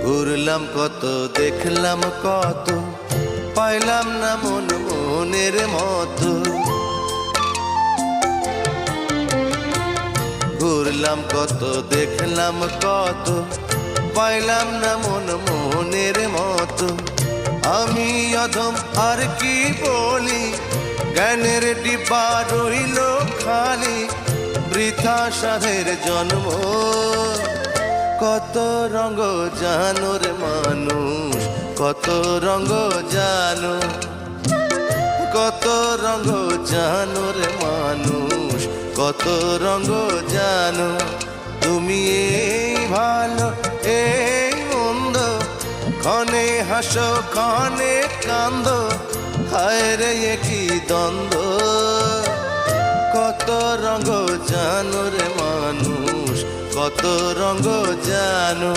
ঘুরলাম কত, দেখলাম কত, পাইলাম না মন মনের মতো। ঘুরলাম কত, দেখলাম কত, পাইলাম না মন মনের মতো। আমি অধম আর কি বলি, জ্ঞানের ডিব্বা রইল খালি, বৃথা সাধের জন্ম। কত রঙ জানো রে মানুষ, কত রঙ জানো, কত রঙ জানো রে মানুষ, কত রঙ জানো। তুমি এই ভালো এই মন্দ, ক্ষণে হাসো ক্ষণে কান্দো, হায় রে কি দ্বন্দ্ব। কত রঙ জানো রে মানুষ, কত রঙ জানো।